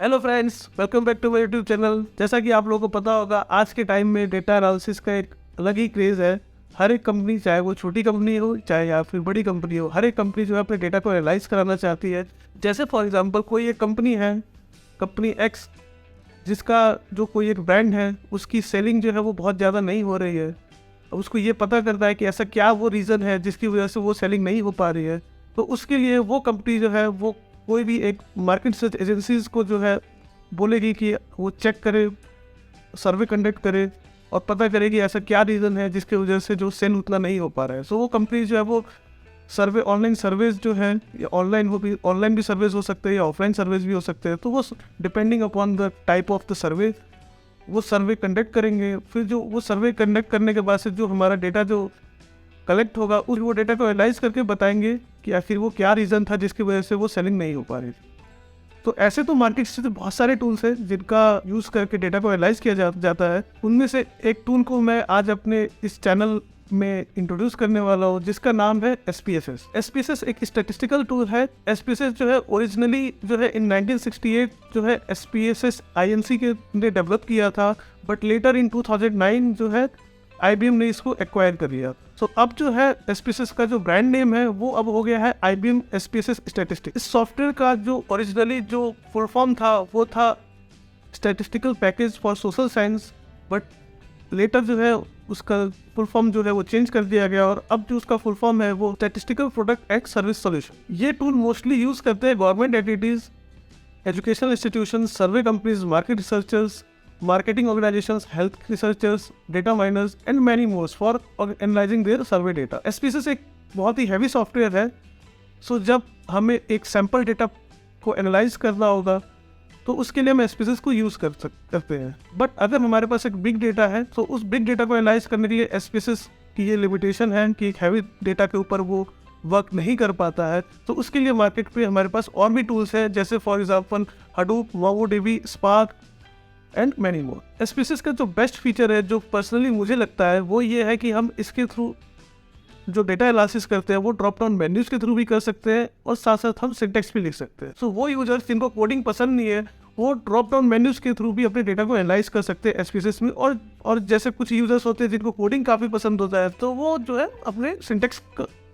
Hello friends, welcome back to my YouTube channel. जैसा कि आप लोगों को पता होगा, आज के टाइम में डेटा एनालिसिस का एक अलग ही क्रेज़ है। हर एक कंपनी, चाहे वो छोटी कंपनी हो चाहे या फिर बड़ी कंपनी हो, हर एक कंपनी जो है अपने डेटा को एनालाइज कराना चाहती है। जैसे फॉर एग्जांपल कोई एक कंपनी है, कंपनी एक्स, जिसका जो कोई एक ब्रांड है उसकी सेलिंग जो है वो बहुत ज़्यादा नहीं हो रही है। अब उसको ये पता करना है कि ऐसा क्या वो रीज़न है जिसकी वजह से वो सेलिंग नहीं हो पा रही है। तो उसके लिए वो कंपनी जो है वो कोई भी एक मार्केट रिसर्च एजेंसीज को जो है बोलेगी कि वो चेक करे, सर्वे कंडक्ट करे और पता करे कि ऐसा क्या रीज़न है जिसकी वजह से जो सेल उतना नहीं हो पा रहा है। सो वो कंपनी जो है वो सर्वे, ऑनलाइन सर्वेज जो है, या ऑनलाइन भी सर्वेज हो सकते हैं या ऑफलाइन सर्वेज भी हो सकते हैं। तो वो depending upon the type of the survey वो सर्वे कंडक्ट करेंगे। फिर जो वो सर्वे कंडक्ट करने के बाद से जो हमारा डेटा जो कलेक्ट होगा, उस वो डेटा को एनालाइज करके बताएंगे कि आखिर वो क्या रीज़न था जिसकी वजह से वो सेलिंग नहीं हो पा रही थी। तो ऐसे तो मार्केट से तो बहुत सारे टूल्स हैं जिनका यूज़ करके डेटा को एनालाइज किया जाता है। उनमें से एक टूल को मैं आज अपने इस चैनल में इंट्रोड्यूस करने वाला हूँ, जिसका नाम है SPSS। SPSS एक स्टैटिस्टिकल टूल है। SPSS जो है ओरिजिनली जो है इन 1968 जो है SPSS INC के ने डेवलप किया था, बट लेटर इन 2009 जो है IBM ने इसको एक्वायर कर लिया। सो अब जो है SPSS का जो ब्रांड नेम है वो अब हो गया है IBM SPSS स्टैटिस्टिक्स। इस सॉफ्टवेयर का जो ओरिजिनली जो फुल फॉर्म था वो था statistical package for social science, but later जो है उसका फुल फॉर्म जो है वो चेंज कर दिया गया और अब जो उसका फुल फॉर्म है वो statistical product and service solution. ये टूल मोस्टली यूज करते हैं government entities, educational institution, survey companies, market researchers, marketing organizations, health researchers, data miners and many more for analyzing their survey data. SPSS एक बहुत ही heavy software है। सो जब हमें एक sample data को एनालाइज करना होगा तो उसके लिए हम SPSS को यूज़ करते हैं। बट अगर हमारे पास एक बिग डेटा है तो उस बिग डेटा को एनालाइज करने के लिए SPSS की ये लिमिटेशन है कि एक हैवी डेटा के ऊपर वो वर्क नहीं कर पाता है। तो उसके लिए मार्केट पे हमारे पास और भी टूल्स हैं, जैसे for example Hadoop, MongoDB, Spark and many more. SPSS का जो बेस्ट फीचर है, जो पर्सनली मुझे लगता है, वो ये है कि हम इसके थ्रू जो डेटा एनालिसिस करते हैं वो ड्रॉप डाउन मेन्यूज के थ्रू भी कर सकते हैं और साथ साथ हम सिंटेक्स भी लिख सकते हैं। सो वो यूजर्स जिनको कोडिंग पसंद नहीं है वो ड्रॉप डाउन मेन्यूज के थ्रू भी अपने डेटा को एनालाइज कर सकते हैं SPSS में। और जैसे कुछ यूजर्स होते हैं जिनको कोडिंग काफ़ी पसंद होता है तो वो जो है अपने सिंटेक्स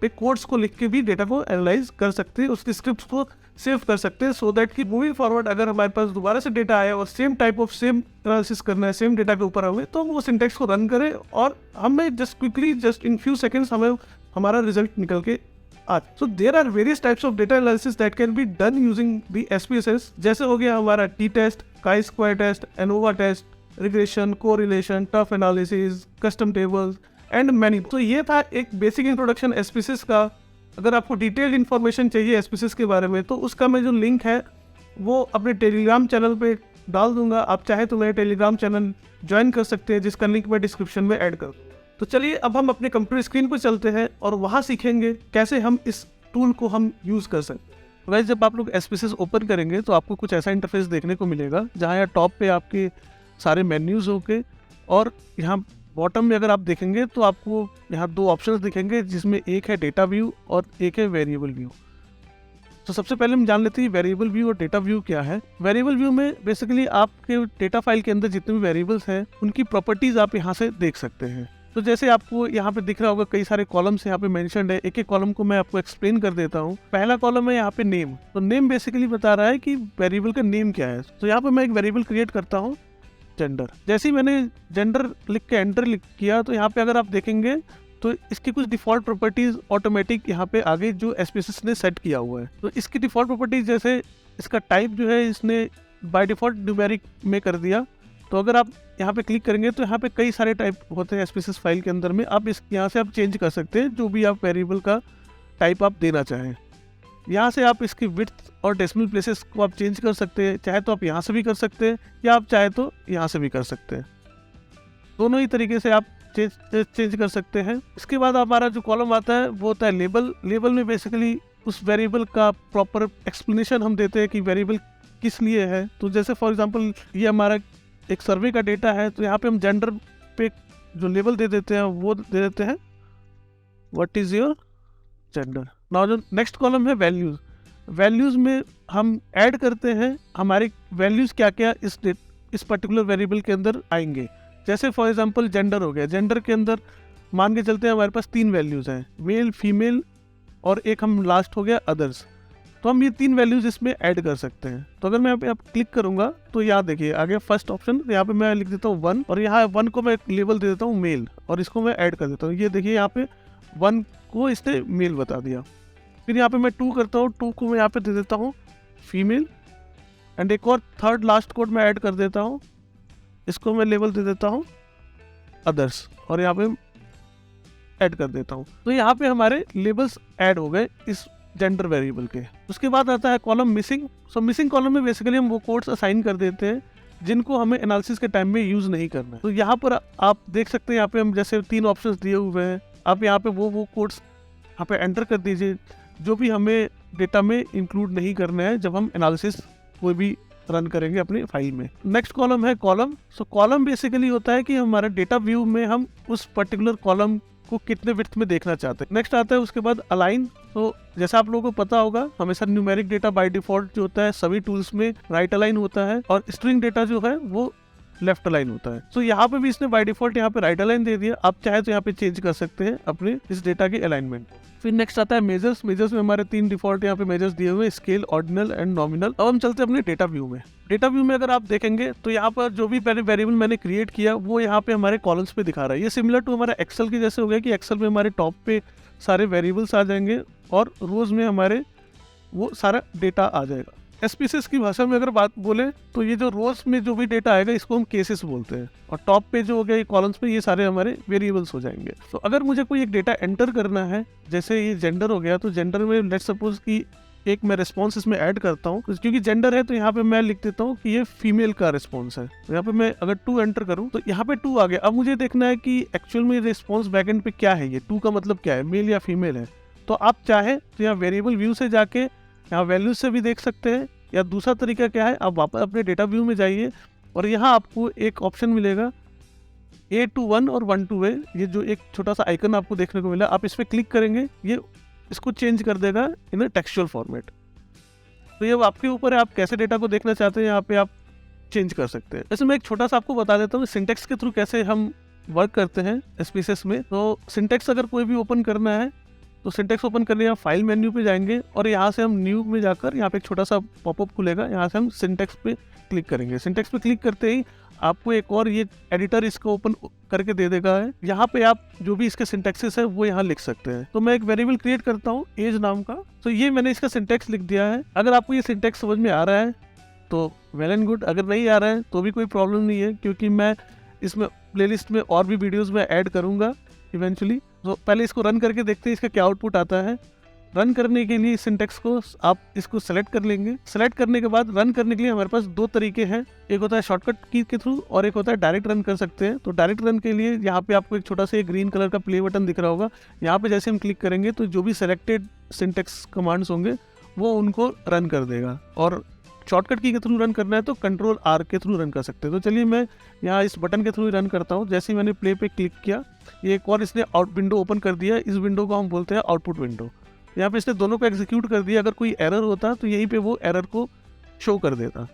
पे कोड्स को लिख के भी डेटा को एनालाइज कर सकते हैं, उसकी स्क्रिप्ट को सेव कर सकते हैं, सो दैट कि मूविंग फॉरवर्ड अगर हमारे पास दोबारा से डेटा आए और सेम एनालिसिस करना है, सेम डेटा के ऊपर हमें, तो वो सिंटेक्स को रन करे और हमें जस्ट इन फ्यू सेकेंड्स हमें हमारा रिजल्ट निकल के आ। So there are various types of data analysis that can be done using the SPSS। जैसे हो गया हमारा T test, chi-square test, ANOVA test, regression, correlation, TURF analysis, custom tables and many. तो ये था एक बेसिक इंट्रोडक्शन SPSS का। अगर आपको डिटेल्ड इन्फॉर्मेशन चाहिए SPSS के बारे में तो उसका मैं जो लिंक है वो अपने टेलीग्राम चैनल पे डाल दूंगा। आप चाहे तो मेरे टेलीग्राम चैनल ज्वाइन कर सकते हैं, जिसका लिंक मैं डिस्क्रिप्शन में ऐड कर दूँगा। तो चलिए अब हम अपने कंप्यूटर स्क्रीन पर चलते हैं और वहाँ सीखेंगे कैसे हम इस टूल को हम यूज़ कर सकते हैं। वैसे जब आप लोग SPSS ओपन करेंगे तो आपको कुछ ऐसा इंटरफेस देखने को मिलेगा, जहाँ यहाँ टॉप पे आपके सारे मेन्यूज़ होंगे और यहाँ बॉटम में अगर आप देखेंगे तो आपको यहाँ दो ऑप्शंस दिखेंगे, जिसमें एक है डेटा व्यू और एक है वेरिएबल व्यू। तो सबसे पहले हम जान लेते हैं वेरिएबल व्यू और डेटा व्यू क्या है। वेरिएबल व्यू में बेसिकली आपके डेटा फाइल के अंदर जितने भी वेरिएबल्स हैं उनकी प्रॉपर्टीज आप यहाँ से देख सकते हैं। तो जैसे आपको यहाँ पे दिख रहा होगा कई सारे कॉलम्स यहाँ पे मेंशन्ड है। एक एक कॉलम को मैं आपको एक्सप्लेन कर देता हूँ। पहला कॉलम है यहाँ पे नेम। तो नेम बेसिकली बता रहा है कि वेरिएबल का नेम क्या है। तो यहाँ पे मैं एक वेरिएबल क्रिएट करता हूँ, जेंडर। जैसे ही मैंने जेंडर लिख के एंटर किया तो यहाँ पे अगर आप देखेंगे तो इसकी कुछ डिफ़ॉल्ट प्रॉपर्टीज ऑटोमेटिक यहाँ पे आगे जो SPSS ने सेट किया हुआ है। तो इसकी डिफ़ॉल्ट प्रॉपर्टीज जैसे इसका टाइप जो है इसने बाय डिफ़ॉल्ट न्यूमेरिक में कर दिया। तो अगर आप यहाँ पे क्लिक करेंगे तो यहाँ पे कई सारे टाइप होते हैं SPSS फाइल के अंदर में। आप यहाँ से आप चेंज कर सकते हैं जो भी आप वेरिएबल का टाइप आप देना चाहें। यहाँ से आप इसकी विड्थ और डेसिमल प्लेसेस को आप चेंज कर सकते हैं, चाहे तो आप यहाँ से भी कर सकते हैं या आप चाहे तो यहाँ से भी कर सकते हैं। दोनों ही तरीके से आप चेंज कर सकते हैं। इसके बाद हमारा जो कॉलम आता है वो होता है लेबल। लेबल में बेसिकली उस वेरिएबल का प्रॉपर एक्सप्लेनेशन हम देते हैं कि वेरिएबल किस लिए है। तो जैसे फॉर एग्जांपल ये हमारा एक सर्वे का डेटा है, तो यहाँ पे हम जेंडर पे जो लेबल दे देते हैं वो दे देते हैं what is your gender. Now जो नेक्स्ट कॉलम है वैल्यूज़। वैल्यूज़ में हम ऐड करते हैं हमारे वैल्यूज़ क्या क्या इस पर्टिकुलर वेरिएबल के अंदर आएंगे। जैसे फॉर एग्जांपल जेंडर हो गया, जेंडर के अंदर मान के चलते हैं हमारे पास 3 वैल्यूज़ हैं, मेल, फीमेल और एक हम लास्ट हो गया अदर्स। तो हम ये 3 वैल्यूज़ इसमें ऐड कर सकते हैं। तो अगर मैं यहाँ पे आप क्लिक करूँगा तो यहाँ देखिए आ गया फर्स्ट ऑप्शन। यहाँ पे मैं लिख देता हूँ 1 और यहाँ 1 को मैं लेबल दे देता हूँ मेल और इसको मैं ऐड कर देता हूँ। ये देखिए यहाँ पे 1 को इसने मेल बता दिया। फिर यहाँ पे मैं 2 करता हूँ, 2 को मैं यहाँ पे दे देता हूँ फीमेल एंड एक और थर्ड लास्ट कोड मैं ऐड कर देता हूँ, इसको मैं लेबल दे देता हूँ अदर्स और यहाँ पे ऐड कर देता हूँ। तो यहाँ पे हमारे लेबल्स ऐड हो गए इस जेंडर वेरिएबल के। उसके बाद आता है कॉलम मिसिंग। सो मिसिंग कॉलम में बेसिकली हम वो कोड्स असाइन कर देते हैं जिनको हमें एनालिसिस के टाइम में यूज़ नहीं करना है। तो यहाँ पर आप देख सकते हैं यहाँ पे हम जैसे 3 ऑप्शंस दिए हुए हैं, आप यहाँ पे वो कोड्स यहाँ पे एंटर कर दीजिए जो भी हमें डेटा में इंक्लूड नहीं करना है जब हम एनालिसिस कोई भी रन करेंगे अपनी फाइल में। नेक्स्ट कॉलम है कॉलम। सो कॉलम बेसिकली होता है कि हमारा डेटा व्यू में हम उस पर्टिकुलर कॉलम को कितने विड्थ में देखना चाहते हैं। नेक्स्ट आता है उसके बाद अलाइन। तो जैसा आप लोगों को पता होगा हमेशा न्यूमेरिक डेटा बाय डिफॉल्ट जो होता है सभी टूल्स में राइट अलाइन होता है और स्ट्रिंग डेटा जो है वो लेफ्ट अलाइन होता है। तो यहाँ पे भी इसने बाय डिफॉल्ट यहाँ पे राइट अलाइन दे दिया। आप चाहे तो यहाँ पे चेंज कर सकते हैं अपने इस डेटा के अलाइनमेंट। फिर नेक्स्ट आता है मेजर्स। मेजर्स में हमारे 3 डिफॉल्ट यहाँ पे मेजर्स दिए हुए, स्केल, ऑर्डिनल एंड नॉमिनल। अब हम चलते हैं अपने डेटा व्यू में। डेटा व्यू में अगर आप देखेंगे तो यहाँ पर जो भी पहले वेरिएबल मैंने क्रिएट किया वो यहाँ पे हमारे कॉलम्स पे दिखा रहा है। ये सिमिलर टू हमारा एक्सेल के जैसे हो गया कि एक्सेल में हमारे टॉप पे सारे वेरिएबल्स आ जाएंगे और रोज में हमारे वो सारा डेटा आ जाएगा। एसपीसीएस की भाषा में अगर बात बोले तो ये जो रोज में जो भी डेटा आएगा इसको हम केसेस बोलते हैं और टॉप पे जो हो गया ये कॉलम्स पे ये सारे हमारे वेरिएबल्स हो जाएंगे। तो अगर मुझे कोई एक डेटा एंटर करना है, जैसे ये जेंडर हो गया, तो जेंडर में लेट्स सपोज कि एक मैं रिस्पॉन्स इसमें ऐड करता हूँ क्योंकि जेंडर है तो यहाँ पे मैं लिख देता हूँ कि ये फीमेल का रिस्पॉन्स है। तो यहाँ पे मैं अगर 2 एंटर करूँ तो यहाँ पे 2 आ गया। अब मुझे देखना है कि एक्चुअल में रिस्पॉन्स बैकएंड पे क्या है, ये 2 का मतलब क्या है, मेल या फीमेल है। तो आप चाहे तो यहाँ वेरिएबल व्यू से जाके यहाँ वैल्यूज से भी देख सकते हैं या दूसरा तरीका क्या है, आप वापस अपने डेटा व्यू में जाइए और यहाँ आपको एक ऑप्शन मिलेगा A to 1 और 1 to A। ये जो एक छोटा सा आइकन आपको देखने को मिला, आप इस पर क्लिक करेंगे ये इसको चेंज कर देगा इन अ टेक्सचुअल फॉर्मेट। तो ये आपके ऊपर है, आप कैसे डेटा को देखना चाहते हैं यहाँ पे आप चेंज कर सकते हैं। वैसे मैं एक छोटा सा आपको बता देता हूँ सिंटेक्स के थ्रू कैसे हम वर्क करते हैं एसपीसीएस में। तो सिंटेक्स अगर कोई भी ओपन करना है तो सिंटेक्स ओपन करने यहाँ फाइल मेन्यू पे जाएंगे और यहाँ से हम न्यू में जाकर यहाँ पे एक छोटा सा पॉपअप खुलेगा, यहाँ से हम सिंटेक्स पे क्लिक करेंगे। सिंटेक्स पे क्लिक करते ही आपको एक और ये एडिटर इसको ओपन करके दे देगा है। यहाँ पे आप जो भी इसके सिंटेक्सेस है वो यहाँ लिख सकते हैं। तो मैं एक वेरिएबल क्रिएट करता हूँ एज नाम का। तो ये मैंने इसका सिंटेक्स लिख दिया है। अगर आपको ये सिंटेक्स समझ में आ रहा है तो वेल एंड गुड, अगर नहीं आ रहा है तो भी कोई प्रॉब्लम नहीं है क्योंकि मैं इसमें प्लेलिस्ट में और भी वीडियोज़ में ऐड करूँगा इवेंचुअली। तो पहले इसको रन करके देखते हैं इसका क्या आउटपुट आता है। रन करने के लिए सिंटेक्स को आप इसको सेलेक्ट कर लेंगे। सेलेक्ट करने के बाद रन करने के लिए हमारे पास 2 तरीके हैं, एक होता है शॉर्टकट की के थ्रू और एक होता है डायरेक्ट रन कर सकते हैं। तो डायरेक्ट रन के लिए यहाँ पे आपको एक छोटा सा ग्रीन कलर का प्ले बटन दिख रहा होगा, यहाँ पे जैसे हम क्लिक करेंगे तो जो भी सेलेक्टेड सिंटेक्स कमांड्स होंगे वो उनको रन कर देगा। और शॉर्टकट की के थ्रू रन करना है तो कंट्रोल R के थ्रू रन कर सकते हैं। तो चलिए मैं यहाँ इस बटन के थ्रू रन करता हूँ। जैसे ही मैंने प्ले पे क्लिक किया ये एक और इसने आउट विंडो ओपन कर दिया। इस विंडो को हम बोलते हैं आउटपुट विंडो। यहाँ पे इसने दोनों को एग्जीक्यूट कर दिया। अगर कोई एरर होता तो यहीं पे वो एरर को शो कर देता।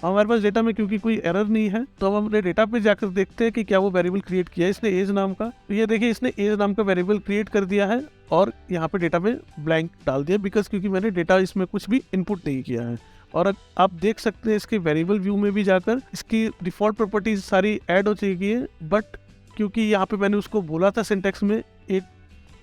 हमारे पास डेटा में क्योंकि कोई एरर नहीं है तो हम अपने डेटा पे जाकर देखते हैं कि क्या वो वेरिएबल क्रिएट किया है इसने एज नाम का। तो ये देखिए इसने एज नाम का वेरिएबल क्रिएट कर दिया है और यहाँ पे डेटा में ब्लैंक डाल दिया बिकॉज क्योंकि मैंने डेटा इसमें कुछ भी इनपुट नहीं किया है। और आप देख सकते हैं इसके वेरिएबल व्यू में भी जाकर इसकी डिफ़ॉल्ट प्रॉपर्टीज सारी ऐड हो चुकी है। बट क्योंकि यहाँ पे मैंने उसको बोला था सिंटेक्स में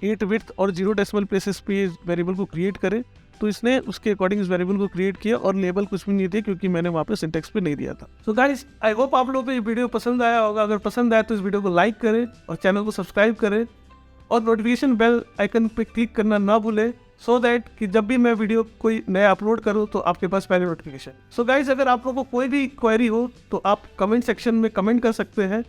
8 विड्थ और 0 डेसिमल प्लेसेस पे वेरिएबल को क्रिएट करे तो इसने उसके अकॉर्डिंग इस वेरिएबल को क्रिएट किया और लेबल कुछ भी नहीं दिया क्योंकि मैंने वहाँ पे सिंटेक्स पे नहीं दिया था। सो गाइस आई होप आप लोगों को ये वीडियो पसंद आया होगा। अगर पसंद आया तो इस वीडियो को लाइक करें और चैनल को सब्सक्राइब करें और नोटिफिकेशन बेल आइकन पे क्लिक करना ना भूलें सो दैट कि जब भी मैं वीडियो कोई नया अपलोड करूं तो आपके पास पहले नोटिफिकेशन। सो गाइस अगर आप लोगों को कोई भी क्वेरी हो तो आप कमेंट सेक्शन में कमेंट कर सकते हैं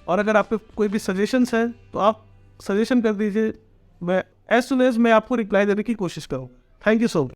और अगर आपके कोई भी सजेशंस हैं तो आप सजेशन कर दीजिए। मैं एज सुन एज मैं आपको रिप्लाई देने की कोशिश करूँगा। Thank you so much.